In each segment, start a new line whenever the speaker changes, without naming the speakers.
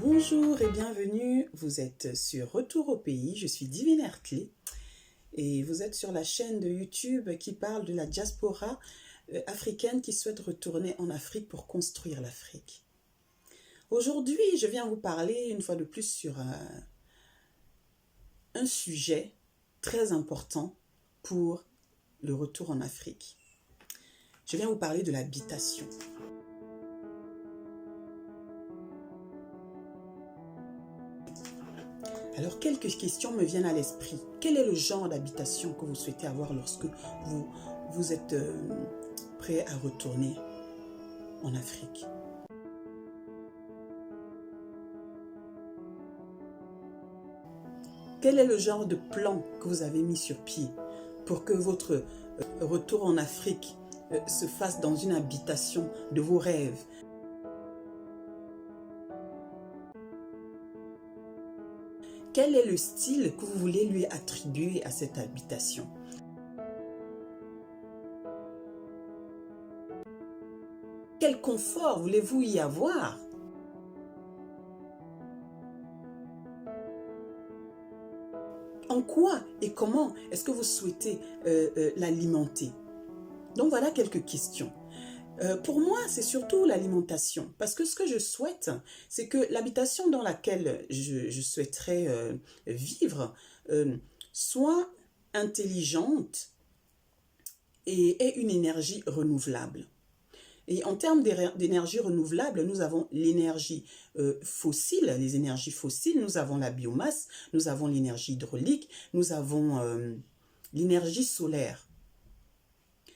Bonjour et bienvenue, vous êtes sur Retour au pays, je suis Divine Herclé et vous êtes sur la chaîne de YouTube qui parle de la diaspora africaine qui souhaite retourner en Afrique pour construire l'Afrique. Aujourd'hui, je viens vous parler une fois de plus sur un sujet très important pour le retour en Afrique. Je viens vous parler de l'habitation. Alors, quelques questions me viennent à l'esprit. Quel est le genre d'habitation que vous souhaitez avoir lorsque vous êtes prêt à retourner en Afrique? Quel est le genre de plan que vous avez mis sur pied pour que votre retour en Afrique se fasse dans une habitation de vos rêves? Quel est le style que vous voulez lui attribuer à cette habitation? Quel confort voulez-vous y avoir? En quoi et comment est-ce que vous souhaitez l'alimenter? Donc voilà quelques questions. Pour moi, c'est surtout l'alimentation. Parce que ce que je souhaite, c'est que l'habitation dans laquelle je souhaiterais vivre soit intelligente et ait une énergie renouvelable. Et en termes d'énergie renouvelable, nous avons l'énergie fossile, les énergies fossiles, nous avons la biomasse, nous avons l'énergie hydraulique, nous avons l'énergie solaire.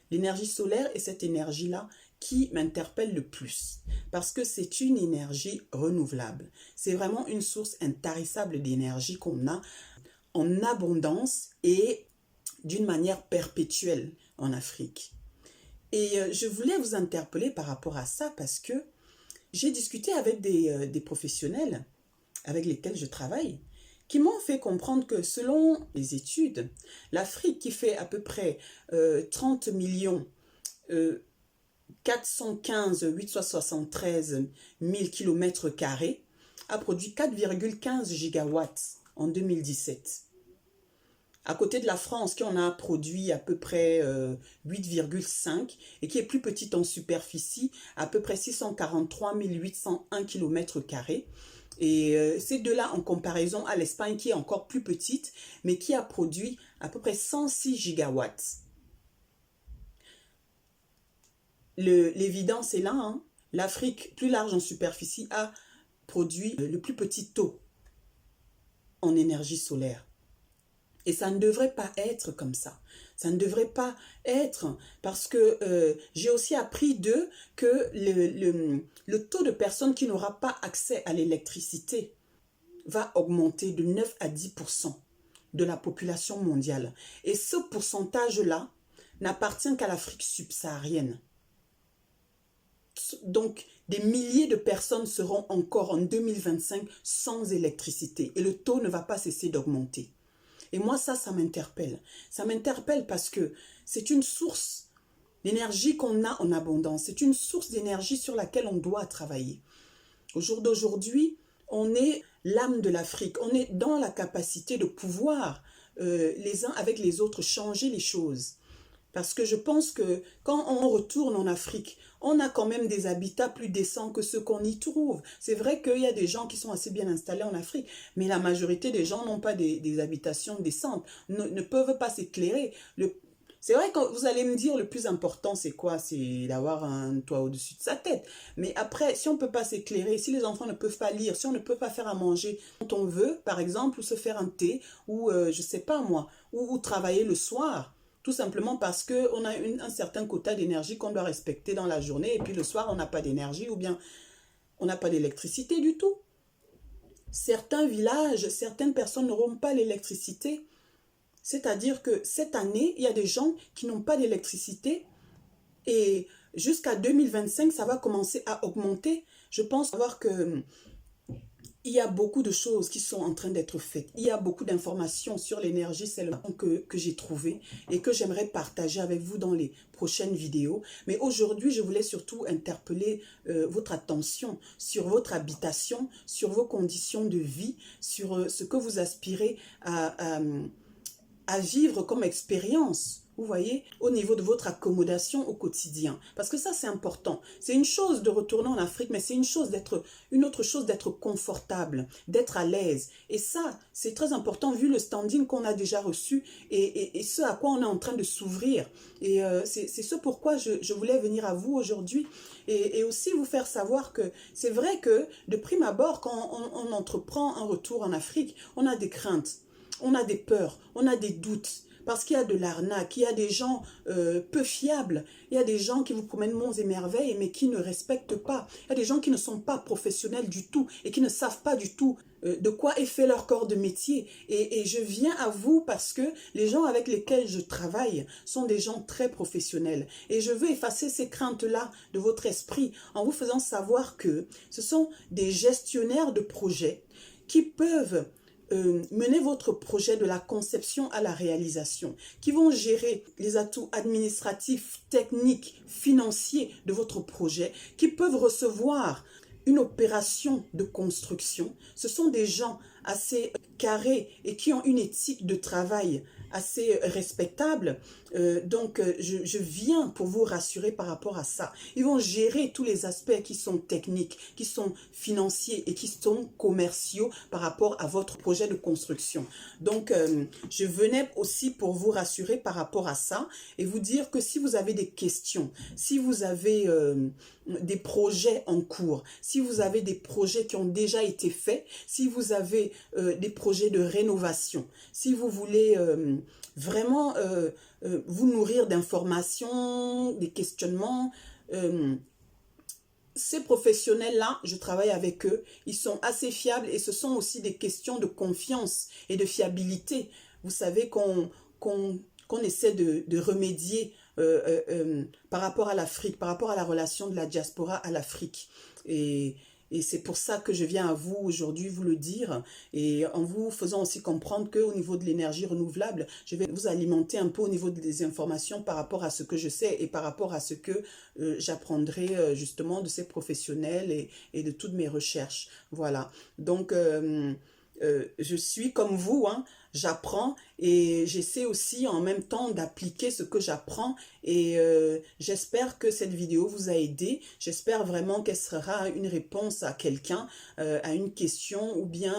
L'énergie solaire est cette énergie-là qui m'interpelle le plus parce que c'est une énergie renouvelable. C'est vraiment une source intarissable d'énergie qu'on a en abondance et d'une manière perpétuelle en Afrique. Et je voulais vous interpeller par rapport à ça parce que j'ai discuté avec des professionnels avec lesquels je travaille qui m'ont fait comprendre que selon les études, l'Afrique qui fait à peu près 30 millions 415 873 000 km² a produit 4,15 gigawatts en 2017. À côté de la France, qui en a produit à peu près 8,5 et qui est plus petite en superficie, à peu près 643 801 km². Et ces deux-là en comparaison à l'Espagne qui est encore plus petite, mais qui a produit à peu près 106 gigawatts. L'évidence est là, hein? L'Afrique, plus large en superficie, a produit le plus petit taux en énergie solaire. Et ça ne devrait pas être comme ça. Ça ne devrait pas être parce que j'ai aussi appris d'eux que le taux de personnes qui n'auront pas accès à l'électricité va augmenter de 9 à 10% de la population mondiale. Et ce pourcentage-là n'appartient qu'à l'Afrique subsaharienne. Donc, des milliers de personnes seront encore en 2025 sans électricité et le taux ne va pas cesser d'augmenter. Et moi, ça m'interpelle. Ça m'interpelle parce que c'est une source d'énergie qu'on a en abondance. C'est une source d'énergie sur laquelle on doit travailler. Au jour d'aujourd'hui, on est l'âme de l'Afrique. On est dans la capacité de pouvoir, les uns avec les autres, changer les choses. Parce que je pense que quand on retourne en Afrique, on a quand même des habitats plus décents que ceux qu'on y trouve. C'est vrai qu'il y a des gens qui sont assez bien installés en Afrique, mais la majorité des gens n'ont pas des habitations décentes, ne peuvent pas s'éclairer. C'est vrai que vous allez me dire le plus important c'est quoi? C'est d'avoir un toit au-dessus de sa tête. Mais après, si on ne peut pas s'éclairer, si les enfants ne peuvent pas lire, si on ne peut pas faire à manger quand on veut, par exemple, ou se faire un thé, ou je sais pas moi, ou travailler le soir, tout simplement parce qu'on a un certain quota d'énergie qu'on doit respecter dans la journée et puis le soir, on n'a pas d'énergie ou bien on n'a pas d'électricité du tout. Certains villages, certaines personnes n'auront pas l'électricité. C'est-à-dire que cette année, il y a des gens qui n'ont pas d'électricité et jusqu'à 2025, ça va commencer à augmenter. Je pense savoir que Il y a beaucoup de choses qui sont en train d'être faites. Il y a beaucoup d'informations sur l'énergie cellulaire que j'ai trouvées et que j'aimerais partager avec vous dans les prochaines vidéos. Mais aujourd'hui, je voulais surtout interpeller votre attention sur votre habitation, sur vos conditions de vie, sur ce que vous aspirez à vivre comme expérience. Vous voyez, au niveau de votre accommodation au quotidien. Parce que ça, c'est important. C'est une chose de retourner en Afrique, mais c'est une autre chose d'être confortable, d'être à l'aise. Et ça, c'est très important vu le standing qu'on a déjà reçu et ce à quoi on est en train de s'ouvrir. Et c'est ce pourquoi je voulais venir à vous aujourd'hui et aussi vous faire savoir que c'est vrai que de prime abord, quand on entreprend un retour en Afrique, on a des craintes, on a des peurs, on a des doutes. Parce qu'il y a de l'arnaque, il y a des gens peu fiables, il y a des gens qui vous promènent monts et merveilles, mais qui ne respectent pas. Il y a des gens qui ne sont pas professionnels du tout et qui ne savent pas du tout de quoi est fait leur corps de métier. Et je viens à vous parce que les gens avec lesquels je travaille sont des gens très professionnels. Et je veux effacer ces craintes-là de votre esprit en vous faisant savoir que ce sont des gestionnaires de projets qui peuvent mener votre projet de la conception à la réalisation, qui vont gérer les atouts administratifs, techniques, financiers de votre projet, qui peuvent recevoir une opération de construction. Ce sont des gens assez carrés et qui ont une éthique de travail assez respectable. Donc, je viens pour vous rassurer par rapport à ça. Ils vont gérer tous les aspects qui sont techniques, qui sont financiers et qui sont commerciaux par rapport à votre projet de construction. Donc, je venais aussi pour vous rassurer par rapport à ça et vous dire que si vous avez des questions, si vous avez des projets en cours, si vous avez des projets qui ont déjà été faits, si vous avez des projets de rénovation, si vous voulez vraiment vous nourrir d'informations, des questionnements, ces professionnels-là, je travaille avec eux, ils sont assez fiables et ce sont aussi des questions de confiance et de fiabilité. Vous savez qu'on essaie de remédier par rapport à l'Afrique, par rapport à la relation de la diaspora à l'Afrique. Et c'est pour ça que je viens à vous aujourd'hui vous le dire et en vous faisant aussi comprendre qu'au niveau de l'énergie renouvelable, je vais vous alimenter un peu au niveau des informations par rapport à ce que je sais et par rapport à ce que j'apprendrai justement de ces professionnels et de toutes mes recherches. Voilà. Donc, je suis comme vous, hein, j'apprends et j'essaie aussi en même temps d'appliquer ce que j'apprends et j'espère que cette vidéo vous a aidé, j'espère vraiment qu'elle sera une réponse à quelqu'un, à une question ou bien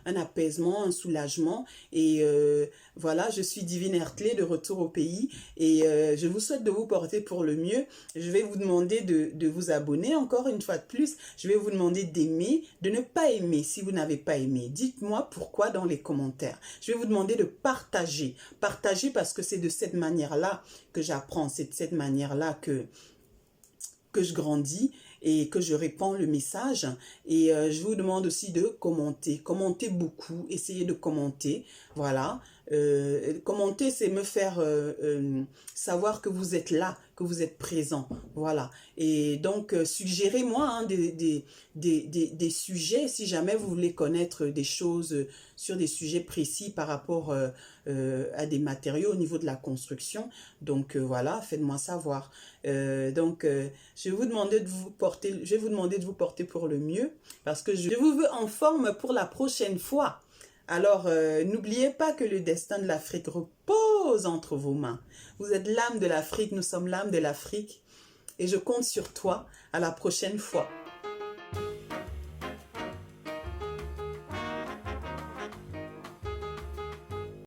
un apaisement, un soulagement et voilà, je suis Divine Hertley de retour au pays et je vous souhaite de vous porter pour le mieux. Je vais vous demander de vous abonner encore une fois de plus, je vais vous demander d'aimer, de ne pas aimer si vous n'avez pas aimé. Dites-moi pourquoi dans les commentaires. Je vais vous demander de partager. Partager parce que c'est de cette manière-là que j'apprends. C'est de cette manière-là que je grandis et que je répands le message. Et je vous demande aussi de commenter. Commenter beaucoup. Essayez de commenter. Voilà. Commenter, c'est me faire savoir que vous êtes là, que vous êtes présent. Voilà. Et donc, suggérez-moi hein, des sujets, si jamais vous voulez connaître des choses sur des sujets précis par rapport à des matériaux au niveau de la construction. Donc, voilà, faites-moi savoir. Je vais vous demander de vous porter pour le mieux parce que je vous veux en forme pour la prochaine fois. Alors, n'oubliez pas que le destin de l'Afrique repose entre vos mains. Vous êtes l'âme de l'Afrique, nous sommes l'âme de l'Afrique. Et je compte sur toi. À la prochaine fois.